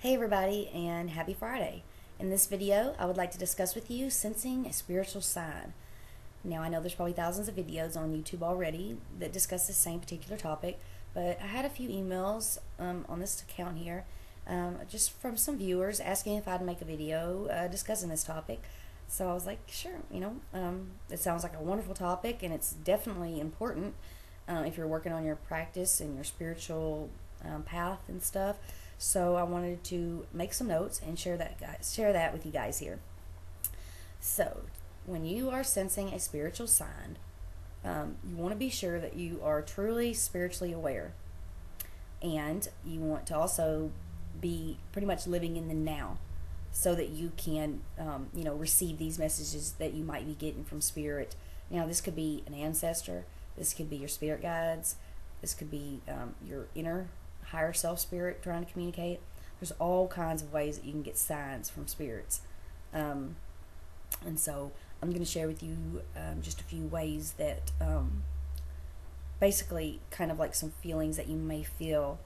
Hey everybody, and happy Friday. In this video, I would like to discuss with you sensing a spiritual sign. Now, I know there's probably thousands of videos on YouTube already that discuss the same particular topic, but I had a few emails on this account here just from some viewers asking if I'd make a video discussing this topic. So I was like, sure, it sounds like a wonderful topic, and it's definitely important if you're working on your practice and your spiritual path and stuff. So I wanted to make some notes and share that with you guys here. So when you are sensing a spiritual sign, you want to be sure that you are truly spiritually aware, and you want to also be pretty much living in the now, so that you can receive these messages that you might be getting from spirit. Now, this could be an ancestor, this could be your spirit guides, this could be your inner higher self spirit trying to communicate. There's all kinds of ways that you can get signs from spirits, and so I'm going to share with you just a few ways that basically kind of like some feelings that you may feel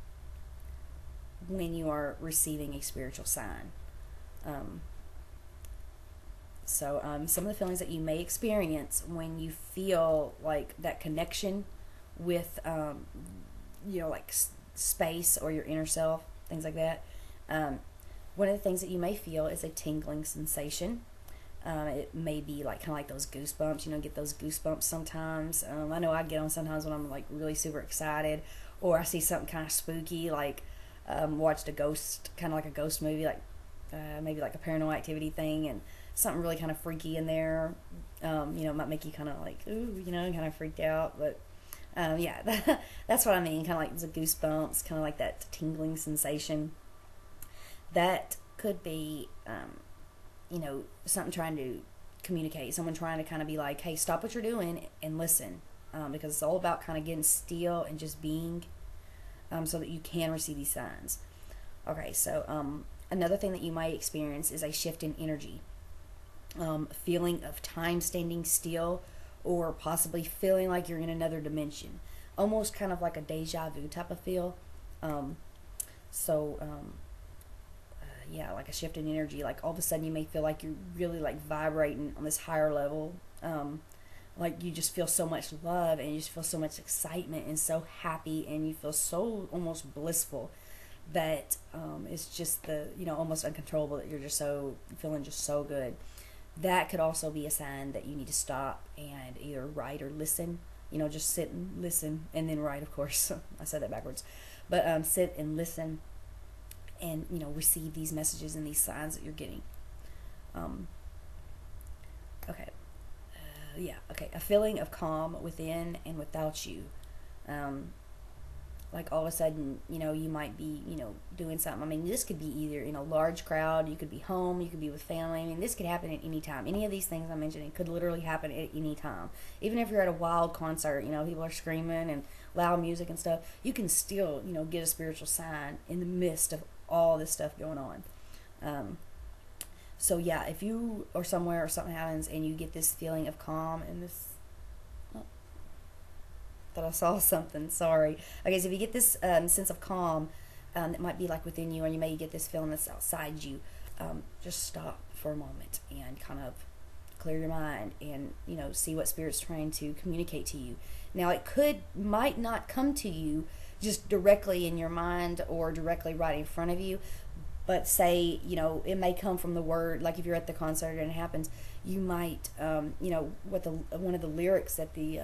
when you are receiving a spiritual sign. Some of the feelings that you may experience when you feel like that connection with like space or your inner self, things like that. One of the things that you may feel is a tingling sensation. It may be like kind of like those goosebumps. Get those goosebumps sometimes. I know I get them sometimes when I'm like really super excited, or I see something kind of spooky, like watched a ghost, kind of like a ghost movie, like maybe like a Paranormal Activity thing, and something really kind of freaky in there. It might make you kind of like ooh, kind of freaked out, but that's what I mean, kind of like the goosebumps, kind of like that tingling sensation. That could be, something trying to communicate, someone trying to kind of be like, hey, stop what you're doing and listen, because it's all about kind of getting still and just being, so that you can receive these signs. Okay, so another thing that you might experience is a shift in energy, feeling of time standing still, or possibly feeling like you're in another dimension, almost kind of like a deja vu type of feel. Like a shift in energy, like all of a sudden you may feel like you're really like vibrating on this higher level, like you just feel so much love, and you just feel so much excitement and so happy, and you feel so almost blissful that it's just almost uncontrollable, that you're just so feeling just so good. That could also be a sign that you need to stop and either write or listen. Just sit and listen, and then write, of course. I said that backwards. But sit and listen and, receive these messages and these signs that you're getting. Okay. A feeling of calm within and without you. Like all of a sudden, you might be, doing something. I mean, this could be either in a large crowd, you could be home, you could be with family. I mean, this could happen at any time. Any of these things I mentioned, it could literally happen at any time. Even if you're at a wild concert, people are screaming and loud music and stuff, you can still, get a spiritual sign in the midst of all this stuff going on. If you are somewhere or something happens and you get this feeling of calm and this... Thought I saw something, sorry. Okay, so if you get this sense of calm that might be like within you, or you may get this feeling that's outside you, just stop for a moment and kind of clear your mind and see what Spirit's trying to communicate to you. Now, might not come to you just directly in your mind or directly right in front of you, but say, it may come from the word. Like if you're at the concert and it happens, you might one of the lyrics that the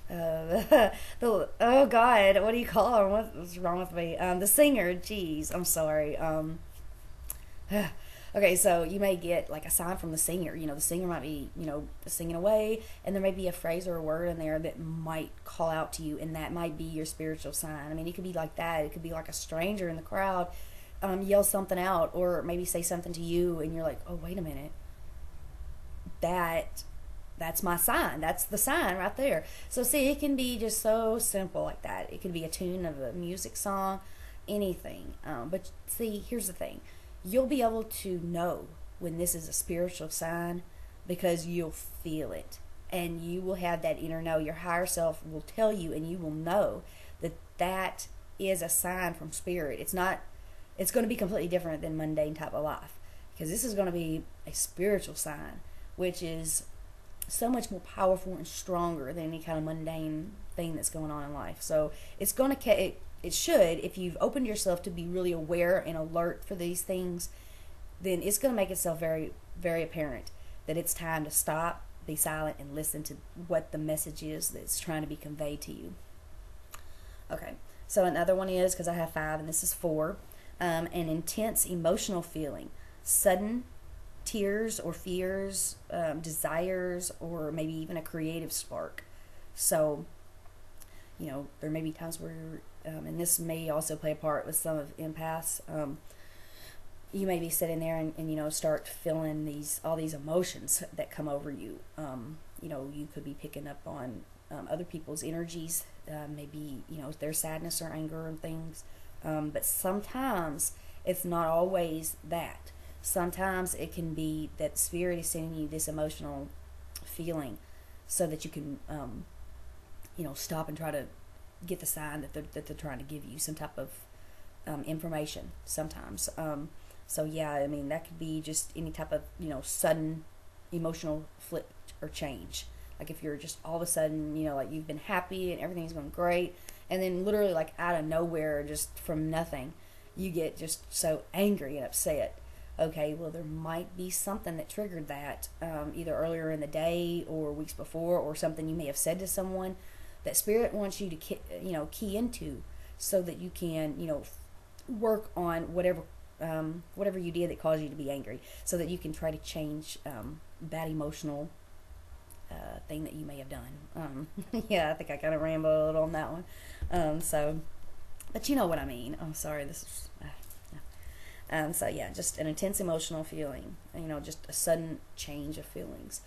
oh God, what do you call her? What's wrong with me? The singer. Jeez, I'm sorry. Okay, so you may get like a sign from the singer. The singer might be singing away, and there may be a phrase or a word in there that might call out to you, and that might be your spiritual sign. I mean, it could be like that. It could be like a stranger in the crowd yell something out, or maybe say something to you, and you're like, oh, wait a minute, that's my sign. That's the sign right there. So see, it can be just so simple like that. It could be a tune of a music song, anything. But see, here's the thing. You'll be able to know when this is a spiritual sign because you'll feel it. And you will have that inner know. Your higher self will tell you, and you will know that that is a sign from Spirit. It's not it's going to be completely different than mundane type of life, because this is going to be a spiritual sign, which is so much more powerful and stronger than any kind of mundane thing that's going on in life. So it's going to it should, if you've opened yourself to be really aware and alert for these things, then it's going to make itself very, very apparent that it's time to stop, be silent, and listen to what the message is that's trying to be conveyed to you. Okay, so another one is, because I have 5 and this is 4, an intense emotional feeling, sudden tears or fears, desires, or maybe even a creative spark. So, there may be times where, and this may also play a part with some of empaths, you may be sitting there and start feeling all these emotions that come over you. You could be picking up on other people's energies, maybe their sadness or anger and things. But sometimes it's not always that. Sometimes it can be that Spirit is sending you this emotional feeling so that you can stop and try to get the sign that they're trying to give you, some type of information sometimes. So yeah, I mean, that could be just any type of, sudden emotional flip or change. Like if you're just all of a sudden, like you've been happy and everything's going great, and then literally like out of nowhere, just from nothing, you get just so angry and upset. Okay, well, there might be something that triggered that, either earlier in the day or weeks before, or something you may have said to someone that Spirit wants you to key into, so that you can work on whatever you did that caused you to be angry, so that you can try to change that emotional thing that you may have done. Yeah, I think I kind of rambled a little on that one. But you know what I mean. I'm sorry, this is... so yeah, just an intense emotional feeling, just a sudden change of feelings.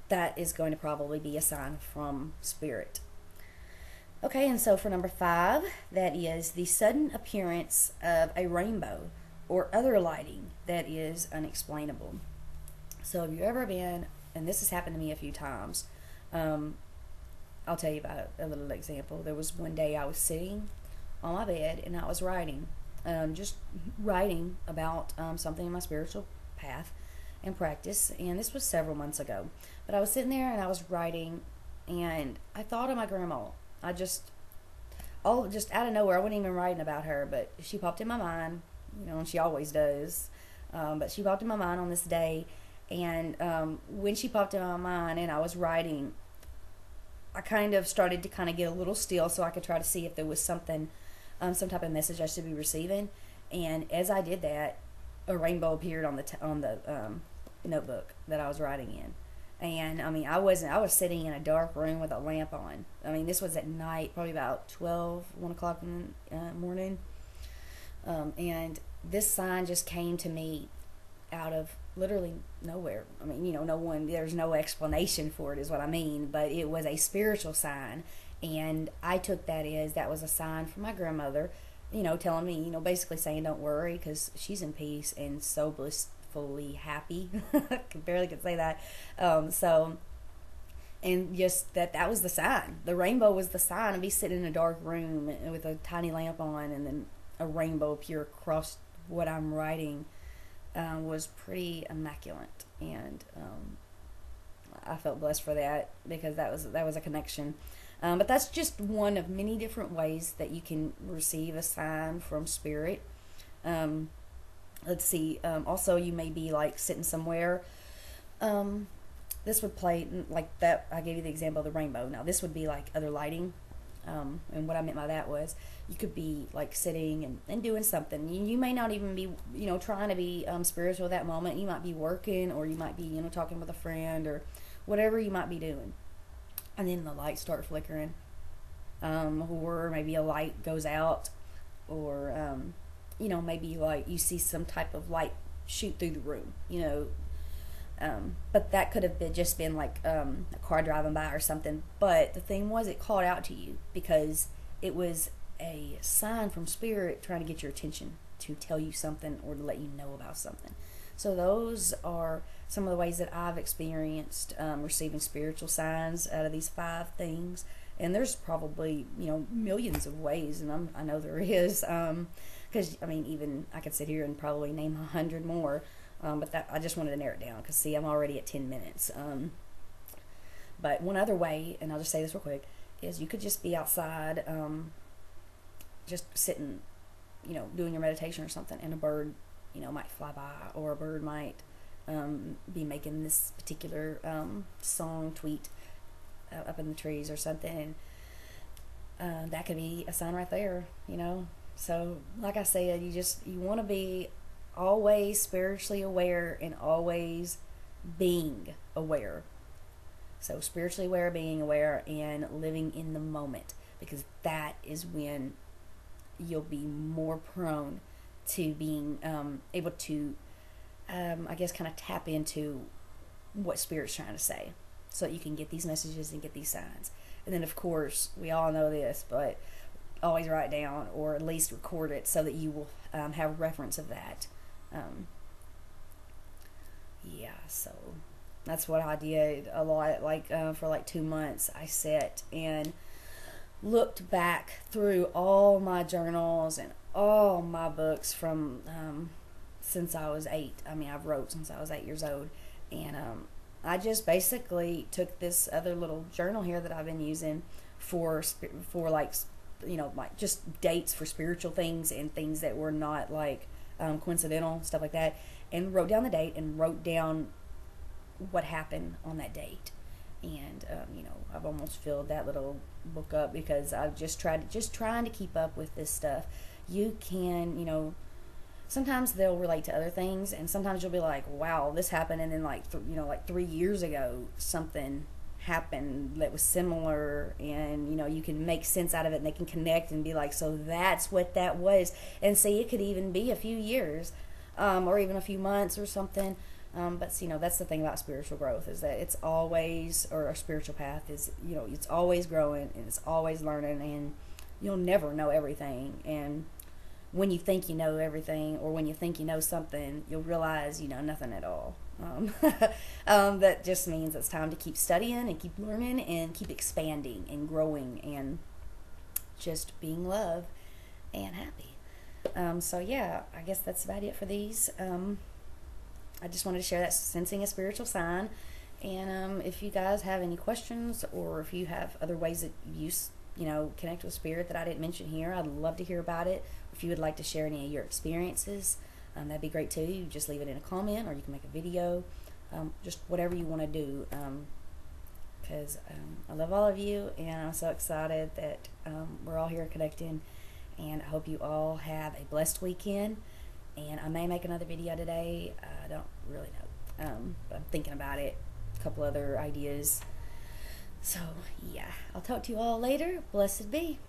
That is going to probably be a sign from Spirit. Okay, and so for number 5, that is the sudden appearance of a rainbow or other lighting that is unexplainable. So have you ever been, and this has happened to me a few times, I'll tell you about a little example. There was one day I was sitting on my bed and I was writing, just writing about something in my spiritual path and practice, and this was several months ago. But I was sitting there and I was writing, and I thought of my grandma. Just out of nowhere, I wasn't even writing about her, but she popped in my mind, and she always does. But she popped in my mind on this day, and when she popped in my mind and I was writing, I kind of started to get a little still so I could try to see if there was something, some type of message I should be receiving. And as I did that, a rainbow appeared on the notebook that I was writing in. And I mean, I was sitting in a dark room with a lamp on. I mean, this was at night, probably about 1 o'clock in the morning. And this sign just came to me out of literally nowhere. I mean, there's no explanation for it, is what I mean. But it was a spiritual sign. And I took that was a sign from my grandmother, telling me, basically saying, don't worry, because she's in peace and so blissfully happy. I barely could say that. And just that was the sign. The rainbow was the sign of me sitting in a dark room with a tiny lamp on, and then a rainbow appear across what I'm writing. Was pretty immaculate, and I felt blessed for that, because that was a connection. But that's just one of many different ways that you can receive a sign from Spirit. Let's see. Also, you may be like sitting somewhere. This would play like that. I gave you the example of the rainbow. Now, this would be like other lighting. And what I meant by that was you could be like sitting and doing something. You may not even be, trying to be spiritual at that moment. You might be working, or you might be, talking with a friend, or whatever you might be doing. And then the lights start flickering. Or maybe a light goes out, or, maybe like you see some type of light shoot through the room, but that could have just been like a car driving by or something. But the thing was, it called out to you because it was a sign from Spirit trying to get your attention, to tell you something or to let you know about something. So those are some of the ways that I've experienced receiving spiritual signs out of these 5 things. And there's probably millions of ways, and I know there is. Because I mean, even I could sit here and probably name 100 more, but that I just wanted to narrow it down because see, I'm already at 10 minutes. But one other way, and I'll just say this real quick, is you could just be outside, just sitting, doing your meditation or something, and a bird, might fly by, or a bird might be making this particular song, tweet up in the trees or something. That could be a sign right there, So, like I said, you want to be always spiritually aware and always being aware. So spiritually aware, being aware, and living in the moment, because that is when you'll be more prone to being able to, I guess, kind of tap into what Spirit's trying to say, so that you can get these messages and get these signs. And then, of course, we all know this, but always write down or at least record it so that you will have reference of that. So that's what I did a lot. Like for like 2 months, I sat and looked back through all my journals and all my books from since I was 8. I mean, I've wrote since I was 8 years old, and I just basically took this other little journal here that I've been using for like like just dates for spiritual things and things that were not like coincidental, stuff like that, and wrote down the date and wrote down what happened on that date. And I've almost filled that little book up because I've just trying to keep up with this stuff. You can, sometimes they'll relate to other things, and sometimes you'll be like, wow, this happened, and then like 3 years ago something happened that was similar, and you can make sense out of it, and they can connect and be like, so that's what that was. And see, it could even be a few years or even a few months or something. But that's the thing about spiritual growth, is that it's always, or a spiritual path is, it's always growing and it's always learning, and you'll never know everything. And when you think you know everything, or when you think you know something, you'll realize you know nothing at all. That just means it's time to keep studying and keep learning and keep expanding and growing and just being love and happy. So yeah, I guess that's about it for these. I just wanted to share that sensing a spiritual sign. And if you guys have any questions, or if you have other ways that you connect with Spirit that I didn't mention here, I'd love to hear about it. If you would like to share any of your experiences, that'd be great too. You just leave it in a comment, or you can make a video, just whatever you want to do. Because I love all of you, and I'm so excited that we're all here connecting. And I hope you all have a blessed weekend. And I may make another video today. I don't really know. But I'm thinking about it. A couple other ideas. So, yeah. I'll talk to you all later. Blessed be.